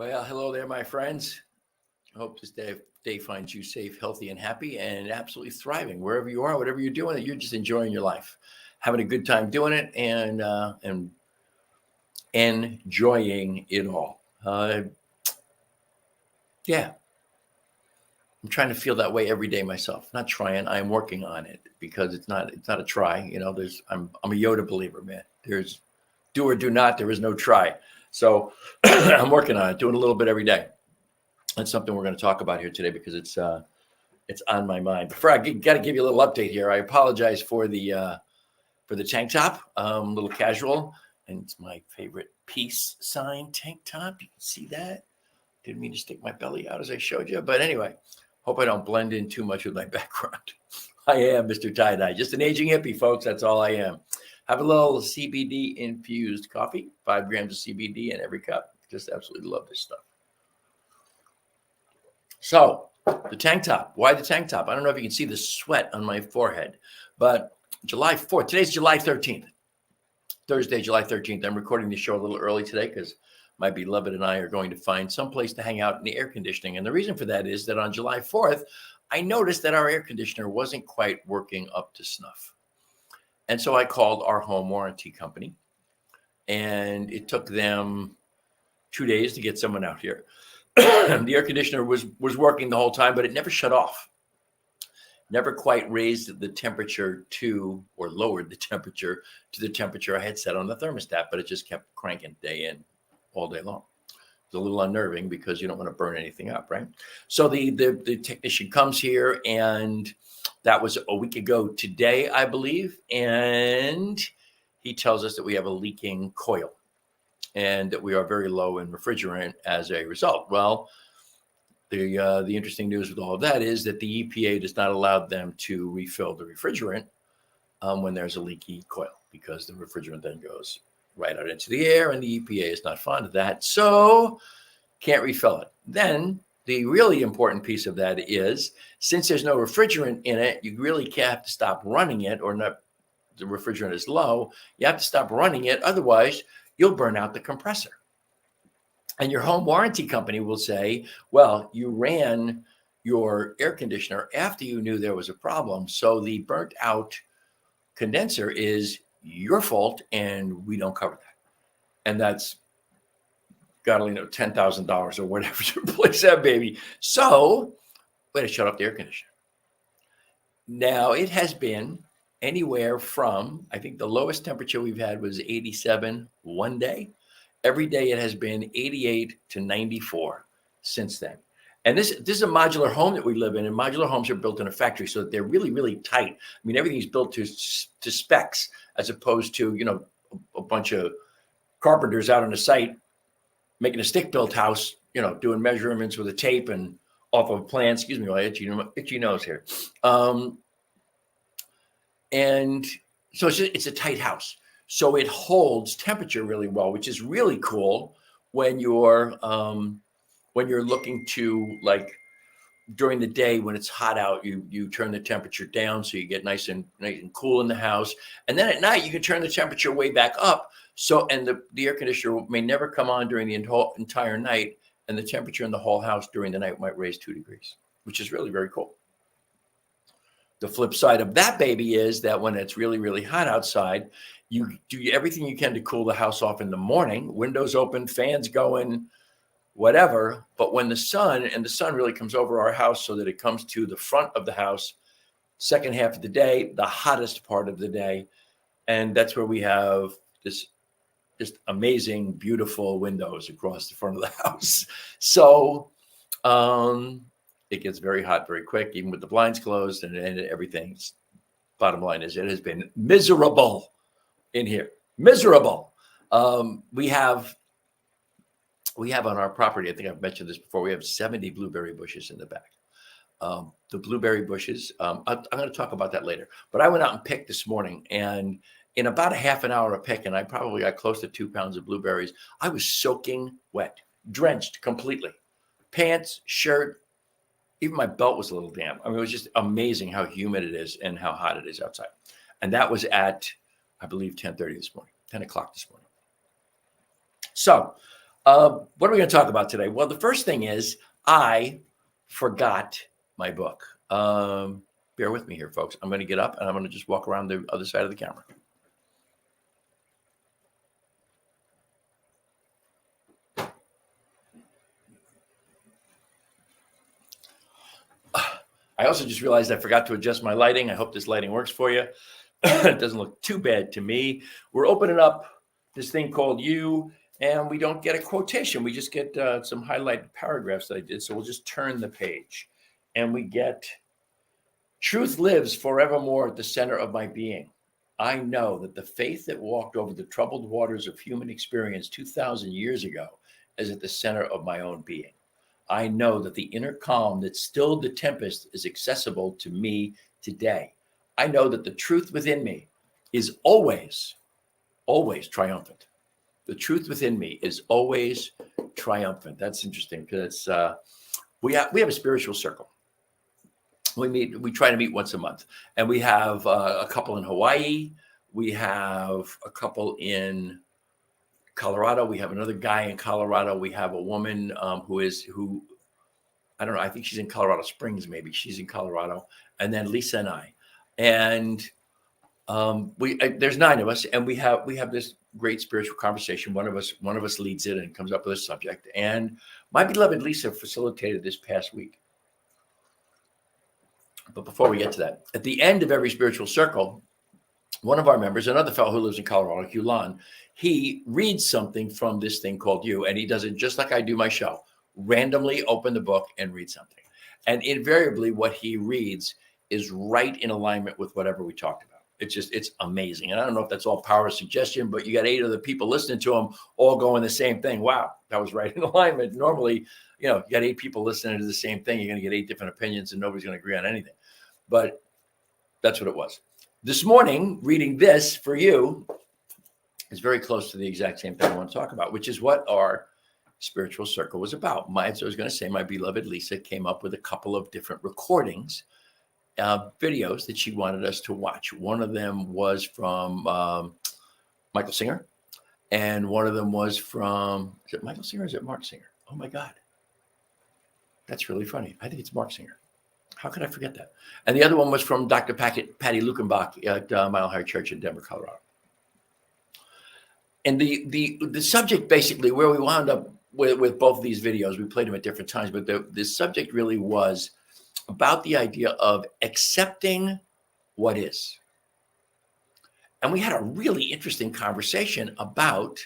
Well, hello there, my friends. I hope this day finds you safe, healthy, and happy, and absolutely thriving wherever you are, whatever you're doing. That you're just enjoying your life, having a good time doing it, and enjoying it all. Yeah, I'm trying to feel that way every day myself. Not trying, I'm working on it because it's not a try. I'm a Yoda believer, man. There's do or do not. There is no try. So I'm working on it, doing a little bit every day. That's something we're going to talk about here today because it's on my mind. Before I got to give you a little update here. I apologize for the tank top, a little casual, and it's my favorite peace sign tank top. You can see that. Didn't mean to stick my belly out as I showed you, but anyway, hope I don't blend in too much with my background. I am Mr. Tie-Dye, just an aging hippie, folks. That's all I am. Have a little CBD infused coffee, 5 grams of CBD in every cup. Just absolutely love this stuff. So the tank top, why the tank top? I don't know if you can see the sweat on my forehead, but July 4th, today's July 13th, Thursday, July 13th. I'm recording the show a little early today because my beloved and I are going to find some place to hang out in the air conditioning. And the reason for that is that on July 4th, I noticed that our air conditioner wasn't quite working up to snuff. And so I called our home warranty company, and it took them 2 days to get someone out here. The air conditioner was working the whole time, but it never shut off. Never quite raised the temperature to, or lowered the temperature to the temperature I had set on the thermostat, but it just kept cranking day in, all day long. It's a little unnerving because you don't want to burn anything up, right? So the technician comes here, and that was a week ago today, I believe, and he tells us that we have a leaking coil and that we are very low in refrigerant as a result. Well, the interesting news with all of that is that the EPA does not allow them to refill the refrigerant when there's a leaky coil, because the refrigerant then goes right out into the air, and the EPA is not fond of that, so can't refill it. Then the really important piece of that is, since there's no refrigerant in it, you really can't have to stop running it, or not. The refrigerant is low. You have to stop running it, otherwise you'll burn out the compressor. And your home warranty company will say, well, you ran your air conditioner after you knew there was a problem, so the burnt out condenser is your fault, and we don't cover that. And that's got to, $10,000 or whatever to replace that baby. So we had to shut off the air conditioner. Now, it has been anywhere from, I think the lowest temperature we've had was 87 one day. Every day it has been 88 to 94 since then. And this is a modular home that we live in, and modular homes are built in a factory, so that they're really, really tight. I mean, everything's built to specs, as opposed to, a bunch of carpenters out on the site making a stick-built house, doing measurements with a tape and off of a plan. Excuse me, my itchy nose here. And so it's a tight house. So it holds temperature really well, which is really cool when you're looking to, like, during the day when it's hot out, you turn the temperature down so you get nice and cool in the house. And then at night you can turn the temperature way back up. So, and the air conditioner may never come on during the entire night, and the temperature in the whole house during the night might raise 2 degrees, which is really very cool. The flip side of that baby is that when it's really, really hot outside, you do everything you can to cool the house off in the morning, windows open, fans going, whatever. But when the sun really comes over our house, so that it comes to the front of the house, second half of the day, the hottest part of the day. And that's where we have this just amazing, beautiful windows across the front of the house. So it gets very hot very quick, even with the blinds closed and everything. Bottom line is, it has been miserable in here. Miserable. We have on our property, I think I've mentioned this before, we have 70 blueberry bushes in the back. The blueberry bushes, I'm going to talk about that later. But I went out and picked this morning, and in about a half an hour of picking, I probably got close to 2 pounds of blueberries. I was soaking wet, drenched completely. Pants, shirt, even my belt was a little damp. I mean, it was just amazing how humid it is and how hot it is outside. And that was at, I believe, 10:30 this morning, 10 o'clock this morning. So What are we going to talk about today? Well, the first thing is I forgot my book. Bear with me here, folks. I'm going to get up and I'm going to just walk around the other side of the camera. I also just realized I forgot to adjust my lighting. I hope this lighting works for you. It doesn't look too bad to me. We're opening up this thing called You, and we don't get a quotation. We just get some highlighted paragraphs that I did. So we'll just turn the page and we get, truth lives forevermore at the center of my being. I know that the faith that walked over the troubled waters of human experience 2,000 years ago is at the center of my own being. I know that the inner calm that stilled the tempest is accessible to me today. I know that the truth within me is always, always triumphant. The truth within me is always triumphant. That's interesting because we have a spiritual circle. We try to meet once a month, and we have a couple in Hawaii. We have a couple in Colorado. We have another guy in Colorado. We have a woman who I don't know. I think she's in Colorado Springs. Maybe she's in Colorado, and then Lisa and I, and there's 9 of us, and we have this great spiritual conversation. One of us leads it and comes up with a subject. And my beloved Lisa facilitated this past week. But before we get to that, at the end of every spiritual circle, one of our members, another fellow who lives in Colorado, Hulan, he reads something from this thing called You, and he does it just like I do my show. Randomly open the book and read something. And invariably what he reads is right in alignment with whatever we talked about. It's amazing. And I don't know if that's all power of suggestion, but you got 8 other people listening to him all going the same thing. Wow, that was right in alignment. Normally, you got 8 people listening to the same thing. You're going to get 8 different opinions and nobody's going to agree on anything. But that's what it was. This morning, reading this for you is very close to the exact same thing I want to talk about, which is what our spiritual circle was about. As I was going to say, my beloved Lisa came up with a couple of different recordings, videos that she wanted us to watch. One of them was from Michael Singer, and one of them was from, is it Michael Singer or is it Mark Singer? Oh my God. That's really funny. I think it's Mark Singer. How could I forget that? And the other one was from Dr. Patty Lukenbach at Mile High Church in Denver, Colorado. And the subject, basically, where we wound up with both of these videos, we played them at different times, but the subject really was about the idea of accepting what is. And we had a really interesting conversation about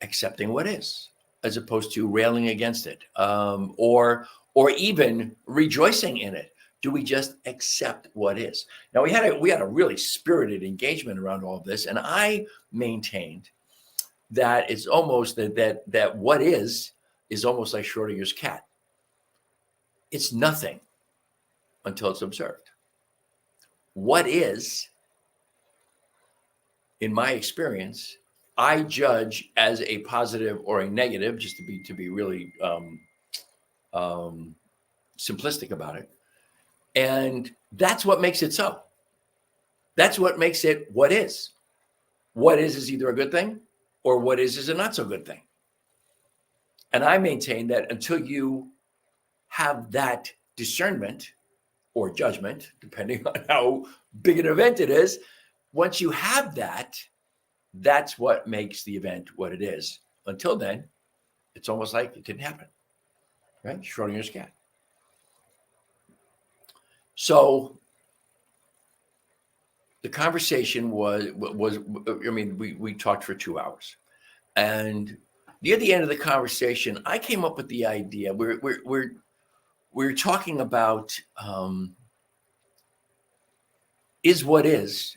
accepting what is, as opposed to railing against it, or even rejoicing in it. Do we just accept what is? Now we had a really spirited engagement around all of this, and I maintained that it's almost that what is almost like Schrodinger's cat. It's nothing until it's observed. What is, in my experience, I judge as a positive or a negative, just to be really simplistic about it. And that's what makes it so. That's what makes it what is. What is either a good thing, or what is a not so good thing. And I maintain that until you have that discernment or judgment, depending on how big an event it is, once you have that, that's what makes the event what it is. Until then, it's almost like it didn't happen, right? Schrodinger's cat. So the conversation was I mean, we talked for 2 hours, and near the end of the conversation, I came up with the idea. We're talking about is what is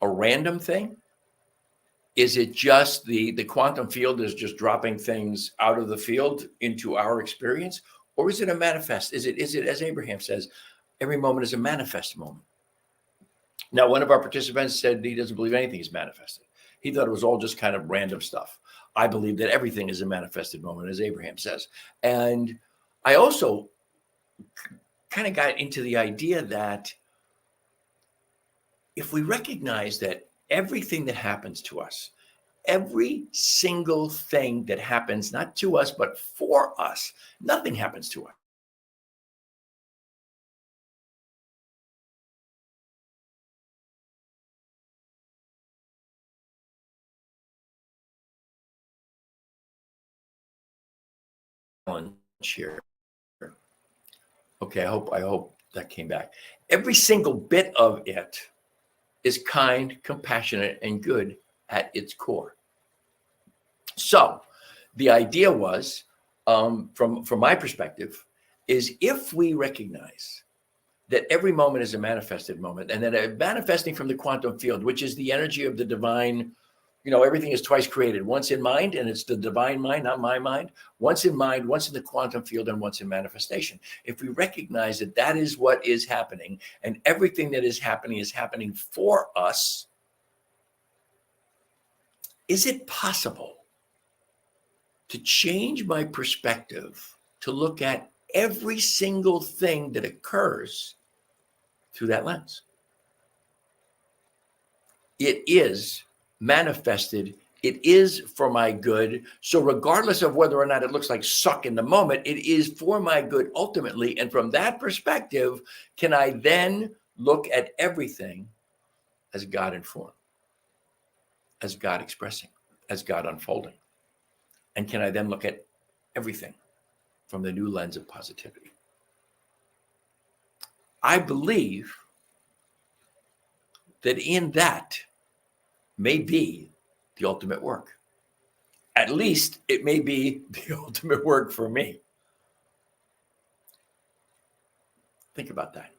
a random thing? Is it just the quantum field is just dropping things out of the field into our experience, or is it a manifest? Is it as Abraham says, every moment is a manifest moment? Now, one of our participants said he doesn't believe anything is manifested. He thought it was all just kind of random stuff. I believe that everything is a manifested moment, as Abraham says. And I also kind of got into the idea that if we recognize that everything that happens to us, every single thing that happens, not to us, but for us, nothing happens to us. Here. Okay, I hope that came back. Every single bit of it is kind, compassionate, and good at its core. So the idea was, from my perspective, is if we recognize that every moment is a manifested moment, and that manifesting from the quantum field, which is the energy of the divine, everything is twice created, once in mind, and it's the divine mind, not my mind, once in mind, once in the quantum field, and once in manifestation. If we recognize that that is what is happening, and everything that is happening for us, is it possible to change my perspective to look at every single thing that occurs through that lens? It is manifested. It is for my good. So regardless of whether or not it looks like suck in the moment, it is for my good ultimately. And from that perspective, can I then look at everything as God informed, as God expressing, as God unfolding? And can I then look at everything from the new lens of positivity? I believe that in that may be the ultimate work. At least it may be the ultimate work for me. Think about that.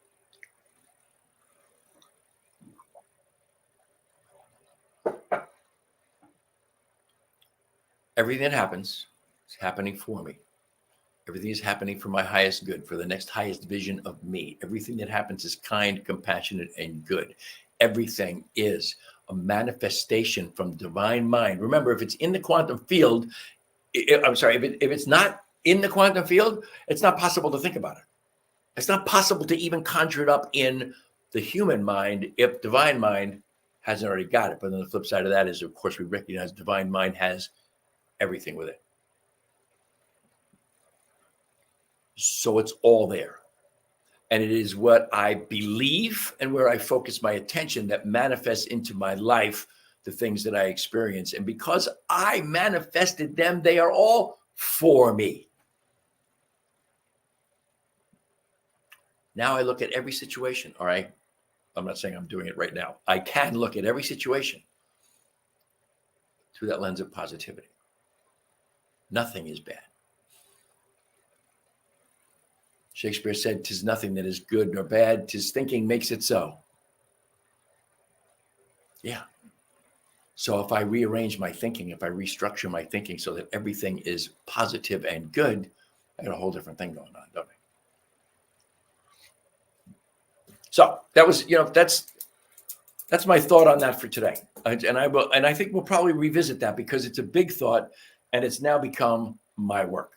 Everything that happens is happening for me. Everything is happening for my highest good, for the next highest vision of me. Everything that happens is kind, compassionate, and good. Everything is a manifestation from divine mind. Remember, if it's in the quantum field, if it's not in the quantum field, it's not possible to think about it. It's not possible to even conjure it up in the human mind if divine mind hasn't already got it. But then the flip side of that is, of course, we recognize divine mind has everything with it. So it's all there. And it is what I believe and where I focus my attention that manifests into my life the things that I experience. And because I manifested them, they are all for me. Now I look at every situation, all right? I'm not saying I'm doing it right now. I can look at every situation through that lens of positivity. Nothing is bad. Shakespeare said, "'Tis nothing that is good nor bad, 'tis thinking makes it so." Yeah. So if I rearrange my thinking, if I restructure my thinking so that everything is positive and good, I got a whole different thing going on, don't I? So that was, that's my thought on that for today. And I think we'll probably revisit that because it's a big thought and it's now become my work.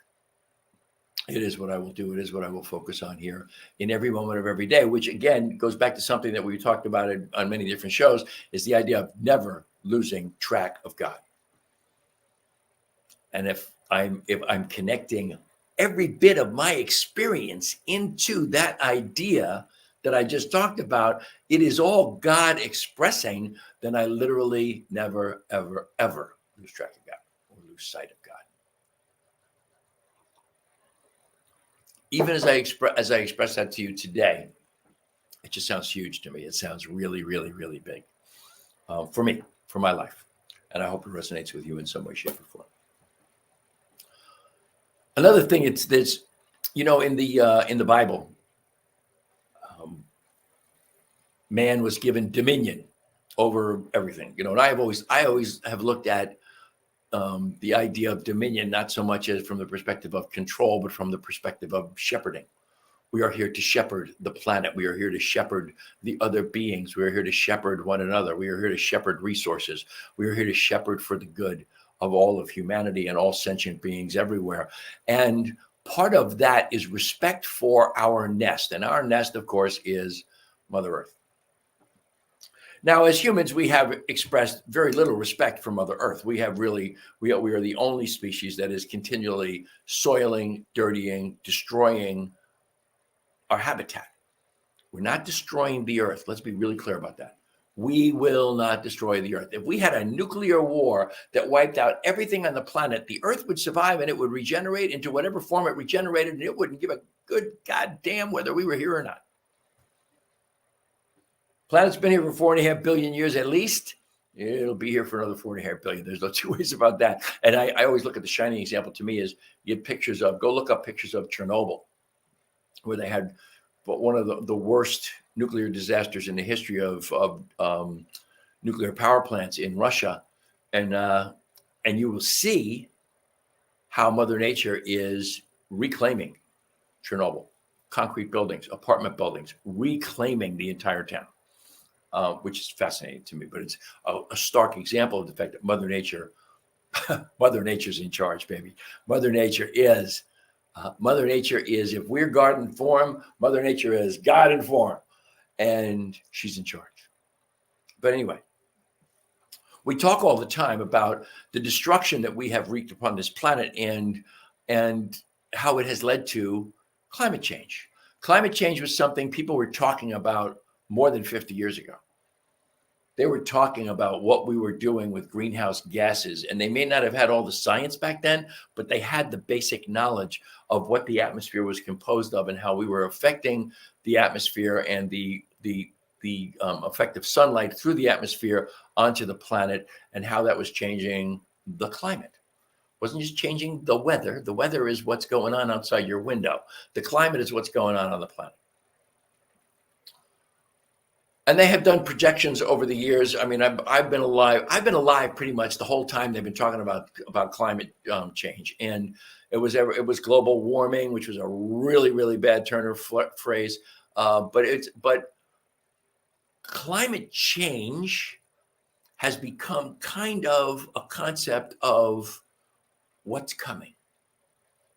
It is what I will do. It is what I will focus on here in every moment of every day, which again goes back to something that we talked about on many different shows, is the idea of never losing track of God. And if I'm connecting every bit of my experience into that idea that I just talked about, it is all God expressing, then I literally never, ever, ever lose track of God or lose sight of God. Even as I express that to you today, it just sounds huge to me. It sounds really, really, really big for me, for my life. And I hope it resonates with you in some way, shape, or form. Another thing, it's this, in the Bible, man was given dominion over everything. And I always have looked at the idea of dominion not so much as from the perspective of control, but from the perspective of shepherding. We are here to shepherd the planet. We are here to shepherd the other beings. We are here to shepherd one another. We are here to shepherd resources. We are here to shepherd for the good of all of humanity and all sentient beings everywhere. And part of that is respect for our nest. And our nest, of course, is Mother Earth. Now, as humans, we have expressed very little respect for Mother Earth. We are the only species that is continually soiling, dirtying, destroying our habitat. We're not destroying the Earth. Let's be really clear about that. We will not destroy the Earth. If we had a nuclear war that wiped out everything on the planet, the Earth would survive and it would regenerate into whatever form it regenerated, and it wouldn't give a good goddamn whether we were here or not. Planet's been here for 4.5 billion years at least. It'll be here for another 4.5 billion. There's no two ways about that. And I always look at the shining example to me is you get pictures of, go look up pictures of Chernobyl, where they had one of the worst nuclear disasters in the history of nuclear power plants in Russia. And you will see how Mother Nature is reclaiming Chernobyl, concrete buildings, apartment buildings, reclaiming the entire town. Which is fascinating to me, but it's a stark example of the fact that Mother Nature's in charge, baby. Mother Nature is, if we're God in form, Mother Nature is God in form, and she's in charge. But anyway, we talk all the time about the destruction that we have wreaked upon this planet and how it has led to climate change. Climate change was something people were talking about more than 50 years ago. They were talking about what we were doing with greenhouse gases, and they may not have had all the science back then, but they had the basic knowledge of what the atmosphere was composed of and how we were affecting the atmosphere and the effect of sunlight through the atmosphere onto the planet, and how that was changing the climate. It wasn't just changing the weather. The weather is what's going on outside your window. The climate is what's going on the planet. And they have done projections over the years. I mean, I've been alive pretty much the whole time they've been talking about climate change. And it was global warming, which was a really, really bad turn of phrase. But climate change has become kind of a concept of what's coming.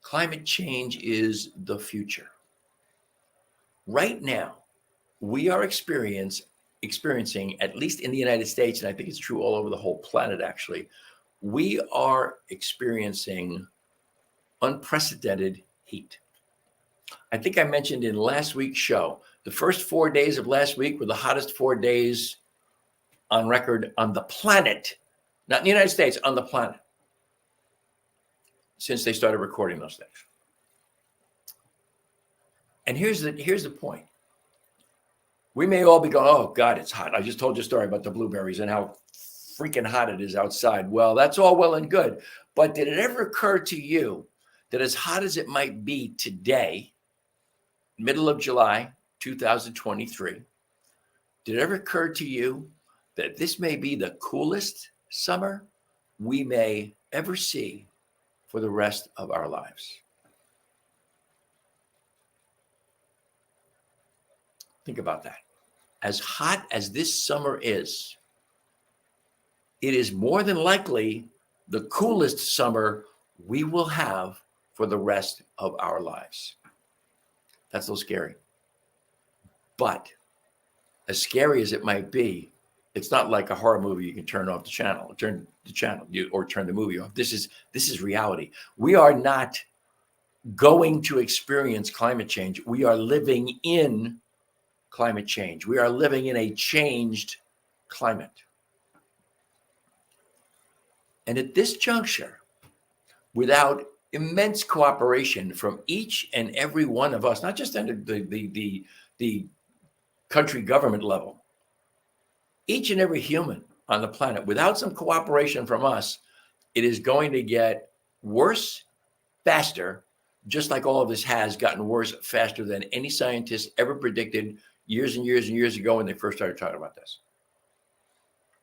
Climate change is the future. Right now, we are experiencing, at least in the United States, and I think it's true all over the whole planet, actually, we are experiencing unprecedented heat. I think I mentioned in last week's show, the first 4 days of last week were the hottest 4 days on record on the planet, not in the United States, on the planet, since they started recording those things. And here's the point. We may all be going, oh, God, it's hot. I just told you a story about the blueberries and how freaking hot it is outside. Well, that's all well and good. But did it ever occur to you that as hot as it might be today, middle of July, 2023, did it ever occur to you that this may be the coolest summer we may ever see for the rest of our lives? Think about that. As hot as this summer is, it is more than likely the coolest summer we will have for the rest of our lives. That's so scary. But as scary as it might be, it's not like a horror movie you can turn off the channel, or turn the movie off. This is reality. We are not going to experience climate change. We are living in climate change. We are living in a changed climate. And at this juncture, without immense cooperation from each and every one of us, not just under the country government level, each and every human on the planet, without some cooperation from us, it is going to get worse faster, just like all of this has gotten worse faster than any scientist ever predicted years and years and years ago when they first started talking about this.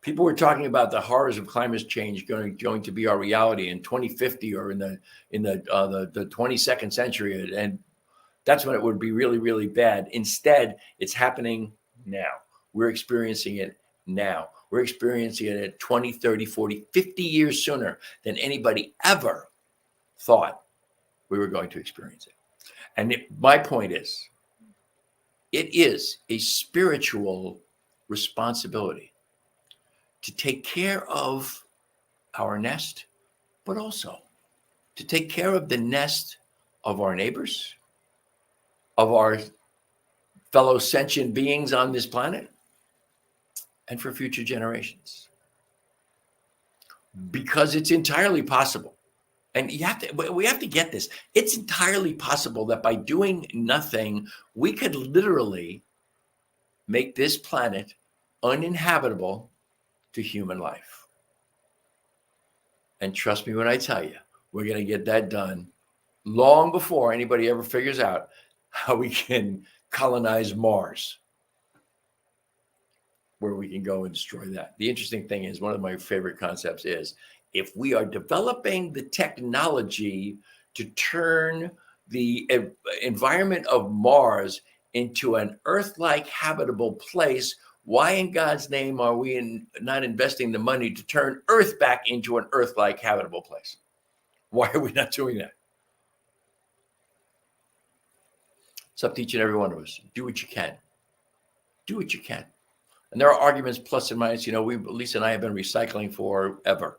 People were talking about the horrors of climate change going to be our reality in 2050 or in the 22nd century, and that's when it would be really, really bad. Instead, it's happening now. We're experiencing it now. We're experiencing it at 20, 30, 40, 50 years sooner than anybody ever thought we were going to experience it. And my point is, it is a spiritual responsibility to take care of our nest, but also to take care of the nest of our neighbors, of our fellow sentient beings on this planet, and for future generations. Because it's entirely possible. And we have to get this. It's entirely possible that by doing nothing, we could literally make this planet uninhabitable to human life. And trust me when I tell you, we're going to get that done long before anybody ever figures out how we can colonize Mars, where we can go and destroy that. The interesting thing is, one of my favorite concepts is, if we are developing the technology to turn the environment of Mars into an Earth-like habitable place, why in God's name are we not investing the money to turn Earth back into an Earth-like habitable place? Why are we not doing that? It's up to each and every one of us. Do what you can. Do what you can. And there are arguments plus and minus. Lisa and I have been recycling forever.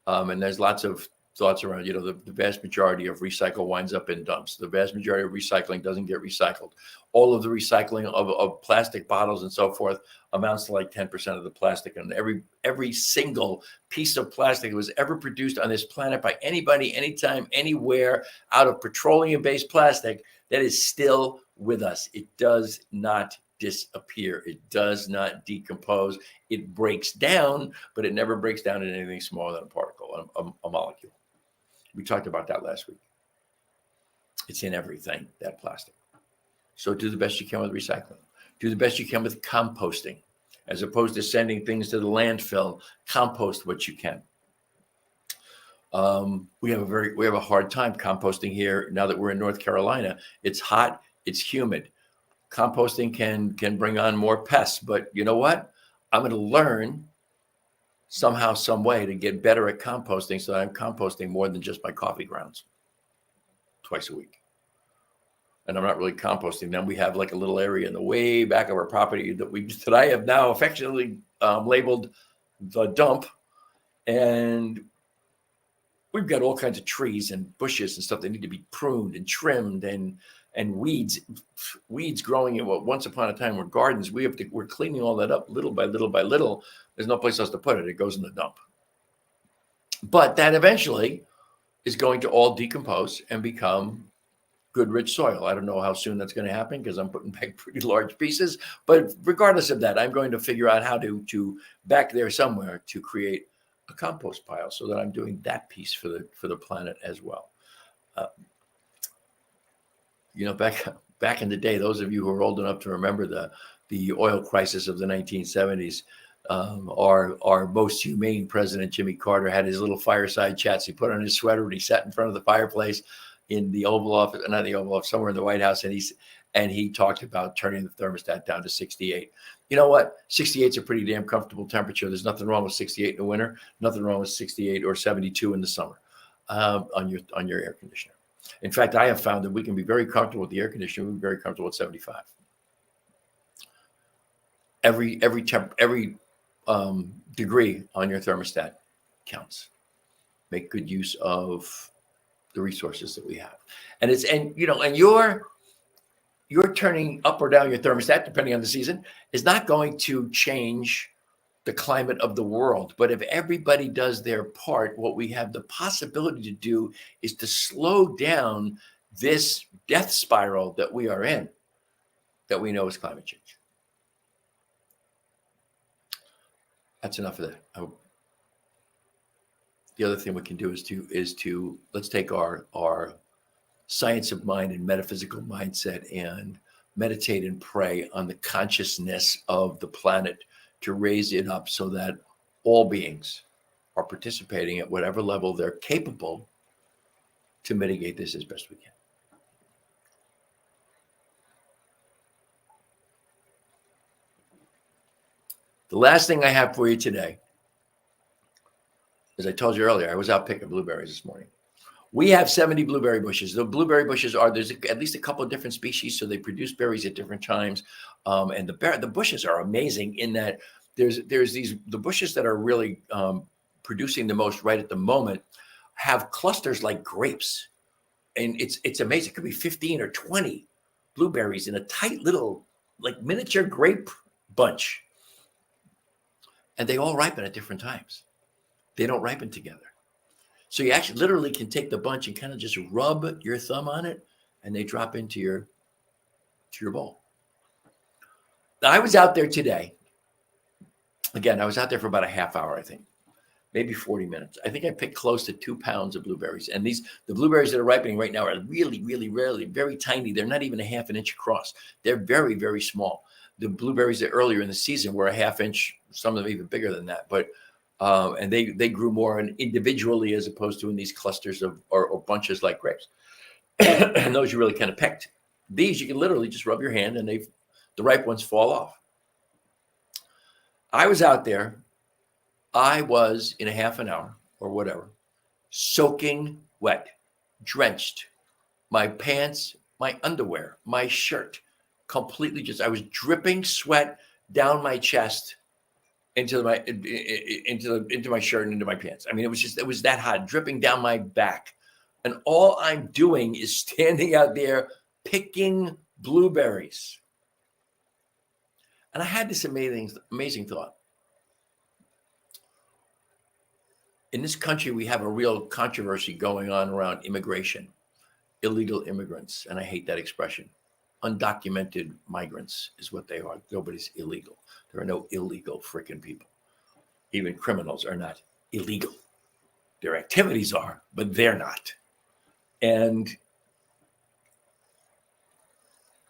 And there's lots of thoughts around, the vast majority of recycle winds up in dumps. The vast majority of recycling doesn't get recycled. All of the recycling of plastic bottles and so forth amounts to like 10% of the plastic. And every single piece of plastic that was ever produced on this planet by anybody, anytime, anywhere, out of petroleum-based plastic, that is still with us. It does not disappear. It does not decompose. It breaks down, but it never breaks down in anything smaller than a particle, a molecule. We talked about that last week. It's in everything, that plastic. So do the best you can with recycling. Do the best you can with composting. As opposed to sending things to the landfill, compost what you can. We have a hard time composting here now that we're in North Carolina. It's hot, it's humid. Composting can bring on more pests, but you know what? I'm going to learn somehow, some way to get better at composting, so that I'm composting more than just my coffee grounds twice a week. And I'm not really composting them. We have like a little area in the way back of our property that I have now affectionately labeled the dump. And we've got all kinds of trees and bushes and stuff that need to be pruned and trimmed, and weeds growing in what once upon a time were gardens. We're cleaning all that up little by little by little. There's no place else to put it. It goes in the dump. But that eventually is going to all decompose and become good, rich soil. I don't know how soon that's going to happen because I'm putting back pretty large pieces. But regardless of that, I'm going to figure out how to back there somewhere to create a compost pile, so that I'm doing that piece for the planet as well. Back in the day, those of you who are old enough to remember the oil crisis of the 1970s, our most humane president, Jimmy Carter, had his little fireside chats. He put on his sweater and he sat in front of the fireplace in the Oval Office, not the Oval Office, somewhere in the White House, and he talked about turning the thermostat down to 68. You know what? 68 is a pretty damn comfortable temperature. There's nothing wrong with 68 in the winter. Nothing wrong with 68 or 72 in the summer on your air conditioner. In fact, I have found that we can be very comfortable with the air conditioner. We can be very comfortable with 75. Every degree on your thermostat counts. Make good use of the resources that we have, and you're turning up or down your thermostat depending on the season is not going to change the climate of the world. But if everybody does their part, what we have the possibility to do is to slow down this death spiral that we are in, that we know is climate change. That's enough of that. The other thing we can do is to let's take our science of mind and metaphysical mindset and meditate and pray on the consciousness of the planet, to raise it up so that all beings are participating at whatever level they're capable to mitigate this as best we can. The last thing I have for you today, as I told you earlier, I was out picking blueberries this morning. We have 70 blueberry bushes. The blueberry bushes there's at least a couple of different species, so they produce berries at different times. And the bushes are amazing in that there's the bushes that are really producing the most right at the moment have clusters like grapes, and it's amazing. It could be 15 or 20 blueberries in a tight little like miniature grape bunch, and they all ripen at different times. They don't ripen together. So you actually literally can take the bunch and kind of just rub your thumb on it, and they drop into your bowl. I was out there today. Again, I was out there for about a half hour, I think, maybe 40 minutes. I think I picked close to 2 pounds of blueberries. And the blueberries that are ripening right now are really, really, really very tiny. They're not even a half an inch across. They're very, very small. The blueberries that earlier in the season were a half inch, some of them even bigger than that. But and they grew more individually as opposed to in these clusters or bunches like grapes. And those you really kind of picked. These you can literally just rub your hand and the ripe ones fall off. I was out there. I was in a half an hour or whatever, soaking wet, drenched. My pants, my underwear, my shirt, completely I was dripping sweat down my chest into my shirt and into my pants. I mean, it was that hot, dripping down my back. And all I'm doing is standing out there picking blueberries. And I had this amazing thought. In this country, we have a real controversy going on around immigration, illegal immigrants. And I hate that expression. Undocumented migrants is what they are. Nobody's illegal. There are no illegal freaking people. Even criminals are not illegal. Their activities are, but they're not. And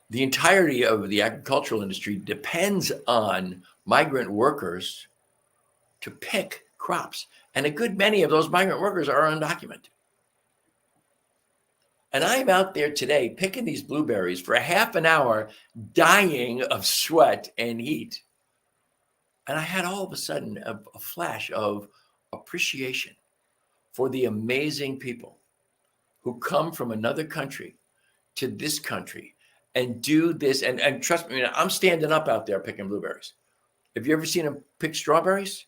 the entirety of the agricultural industry depends on migrant workers to pick crops. And a good many of those migrant workers are undocumented. And I'm out there today picking these blueberries for a half an hour, dying of sweat and heat. And I had all of a sudden a flash of appreciation for the amazing people who come from another country to this country and do this. And trust me, I'm standing up out there picking blueberries. Have you ever seen them pick strawberries?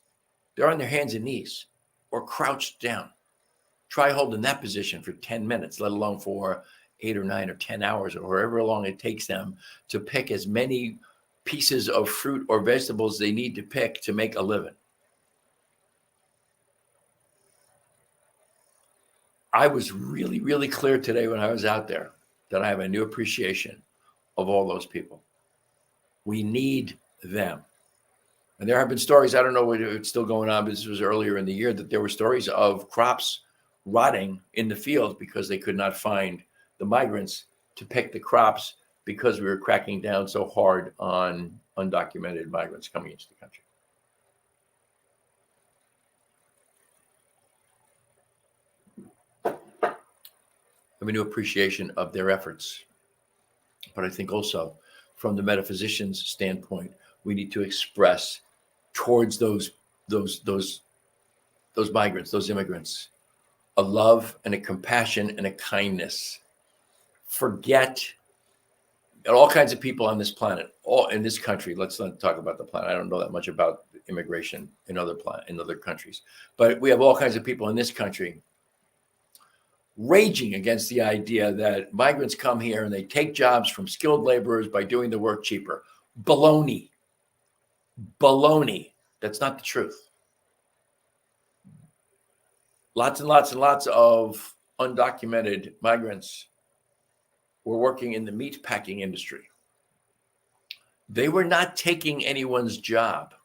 They're on their hands and knees or crouched down. Try holding that position for 10 minutes, let alone for 8 or 9 or 10 hours or however long it takes them to pick as many pieces of fruit or vegetables they need to pick to make a living. I was really, really clear today when I was out there that I have a new appreciation of all those people. We need them. And there have been stories, I don't know whether it's still going on, but this was earlier in the year, that there were stories of crops rotting in the fields because they could not find the migrants to pick the crops because we were cracking down so hard on undocumented migrants coming into the country. I have a new appreciation of their efforts. But I think also from the metaphysician's standpoint, we need to express towards those migrants, those immigrants, a love and a compassion and a kindness. Forget all kinds of people on this planet, all in this country. Let's not talk about the planet. I don't know that much about immigration in other countries, but we have all kinds of people in this country raging against the idea that migrants come here and they take jobs from skilled laborers by doing the work cheaper. Baloney. That's not the truth. Lots and lots and lots of undocumented migrants were working in the meat packing industry. They were not taking anyone's job.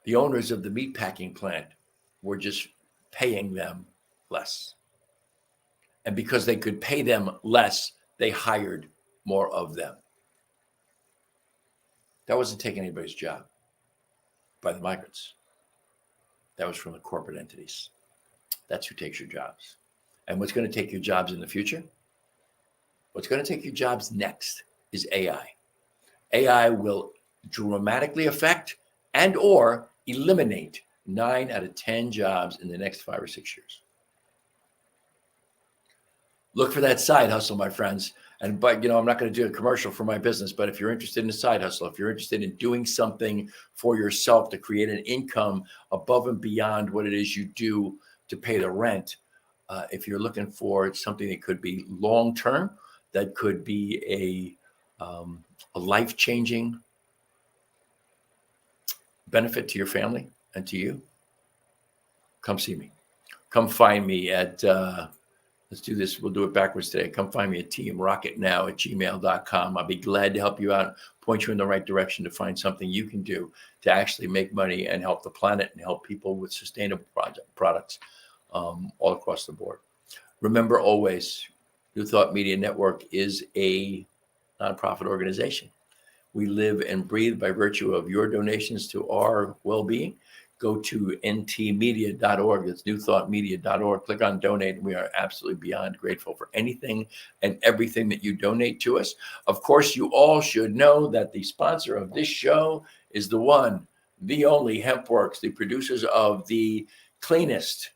The owners of the meat packing plant were just paying them less. And because they could pay them less, they hired more of them. That wasn't taking anybody's job by the migrants. That was from the corporate entities. That's who takes your jobs. And what's going to take your jobs in the future? What's going to take your jobs next is AI. AI will dramatically affect and or eliminate 9 out of 10 jobs in the next 5 or 6 years. Look for that side hustle, my friends. But I'm not going to do a commercial for my business, but if you're interested in a side hustle, if you're interested in doing something for yourself to create an income above and beyond what it is you do to pay the rent, if you're looking for something that could be long-term, that could be a life-changing benefit to your family and to you, come see me. Come find me at, let's do this. We'll do it backwards today. Come find me at teamrocketnow@gmail.com. I'll be glad to help you out, point you in the right direction to find something you can do to actually make money and help the planet and help people with sustainable products all across the board. Remember always, New Thought Media Network is a nonprofit organization. We live and breathe by virtue of your donations to our well-being. Go to ntmedia.org. That's newthoughtmedia.org. Click on donate. We are absolutely beyond grateful for anything and everything that you donate to us. Of course, you all should know that the sponsor of this show is the one, the only HempWorks, the producers of the cleanest,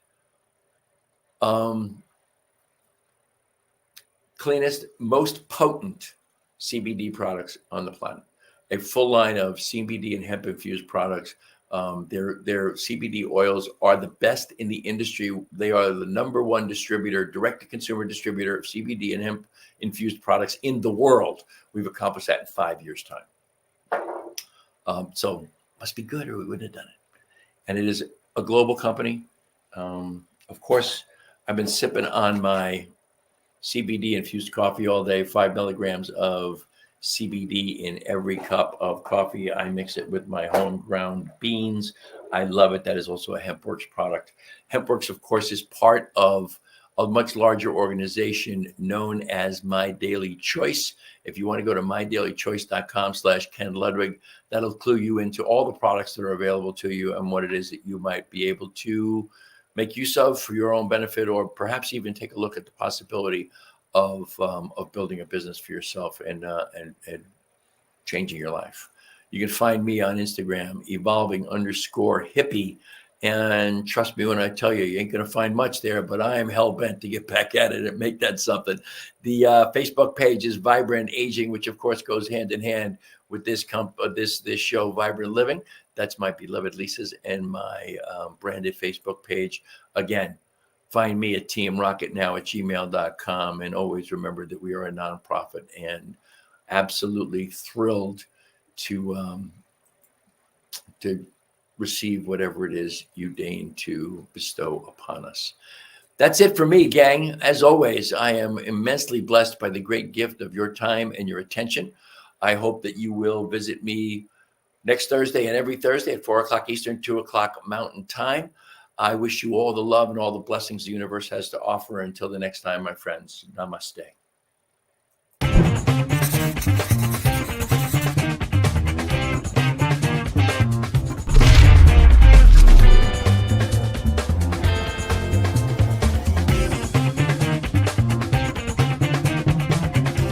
most potent CBD products on the planet. A full line of CBD and hemp infused products. Their CBD oils are the best in the industry. They are the number one distributor, direct to consumer distributor of CBD and hemp infused products in the world. We've accomplished that in 5 years' time. So must be good, or we wouldn't have done it. And it is a global company. Of course, I've been sipping on my CBD infused coffee all day, 5 milligrams of CBD in every cup of coffee. I mix it with my home ground beans. I love it. That is also a HempWorks product. HempWorks, of course, is part of a much larger organization known as My Daily Choice. If you want to go to mydailychoice.com/Ken Ludwig, that'll clue you into all the products that are available to you and what it is that you might be able to make use of for your own benefit, or perhaps even take a look at the possibility of building a business for yourself and changing your life. You can find me on Instagram, evolving_hippie. And trust me when I tell you, you ain't going to find much there, but I am hell bent to get back at it and make that something. The Facebook page is Vibrant Aging, which of course goes hand in hand with this show, Vibrant Living. That's my beloved Lisa's and my branded Facebook page. Again, find me at teamrocketnow@gmail.com. And always remember that we are a nonprofit and absolutely thrilled to receive whatever it is you deign to bestow upon us. That's it for me, gang. As always, I am immensely blessed by the great gift of your time and your attention. I hope that you will visit me next Thursday and every Thursday at 4 o'clock Eastern, 2 o'clock Mountain Time. I wish you all the love and all the blessings the universe has to offer. Until the next time, my friends, namaste.